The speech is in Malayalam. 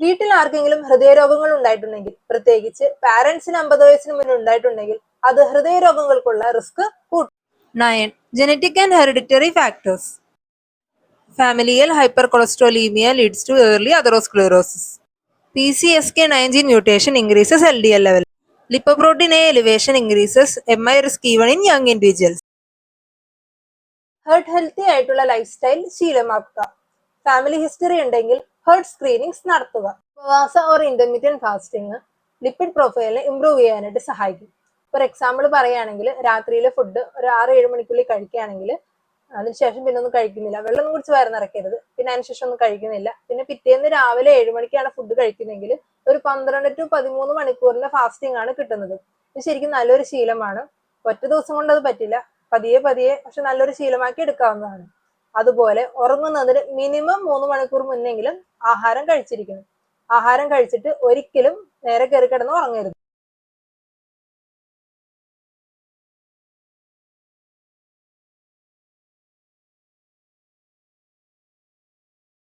വീട്ടിൽ ആർക്കെങ്കിലും ഹൃദയരോഗങ്ങൾ ഉണ്ടായിട്ടുണ്ടെങ്കിൽ, പ്രത്യേകിച്ച് പാരന്റ്സിന് 50 വയസ്സിന് മുന്നേ ഉണ്ടായിട്ടുണ്ടെങ്കിൽ, അത് ഹൃദയരോഗങ്ങൾക്കുള്ള റിസ്ക് കൂട്ടും. 9. Genetic and hereditary factors. Familial hypercholesterolemia leads to early atherosclerosis. PCSK9 gene mutation increases LDL level. Lipoprotein A elevation increases MI risk even in young individuals. Heart healthy ആയിട്ടുള്ള ലൈഫ് സ്റ്റൈൽ ശീലമാക്കുക. ഫാമിലി ഹിസ്റ്ററി ഉണ്ടെങ്കിൽ ഹെർട്ട് സ്ക്രീനിങ്സ് നടത്തുക. ഉപവാസ ഓർ ഇന്റർമീഡിയറ്റ് ഫാസ്റ്റിംഗ് ലിപ്പിഡ് പ്രൊഫൈലിനെ ഇംപ്രൂവ് ചെയ്യാനായിട്ട് സഹായിക്കും. ഫോർ എക്സാമ്പിൾ പറയുകയാണെങ്കിൽ, രാത്രിയിലെ ഫുഡ് ഒരു 6-7 മണിക്കുള്ളിൽ കഴിക്കുകയാണെങ്കിൽ അതിനുശേഷം പിന്നെ ഒന്നും കഴിക്കുന്നില്ല, വെള്ളം കുടിച്ച് വയറ് നിറയ്ക്കരുത്, പിന്നെ അതിനുശേഷം ഒന്നും കഴിക്കുന്നില്ല, പിന്നെ പിറ്റേന്ന് രാവിലെ 7 മണിക്കാണ് ഫുഡ് കഴിക്കുന്നതെങ്കിൽ ഒരു 12 to 13 മണിക്കൂറിന്റെ ഫാസ്റ്റിംഗ് ആണ് കിട്ടുന്നത്. ഇത് ശരിക്കും നല്ലൊരു ശീലമാണ്. ഒറ്റ ദിവസം കൊണ്ട് അത് പറ്റില്ല, പതിയെ പക്ഷെ നല്ലൊരു ശീലമാക്കി എടുക്കാവുന്നതാണ്. അതുപോലെ ഉറങ്ങുന്നതിന് മിനിമം 3 മണിക്കൂർ മുന്നെങ്കിലും ആഹാരം കഴിച്ചിരിക്കണം. ആഹാരം കഴിച്ചിട്ട് ഒരിക്കലും നേരെ കയറി കിടന്ന് ഉറങ്ങരുത്.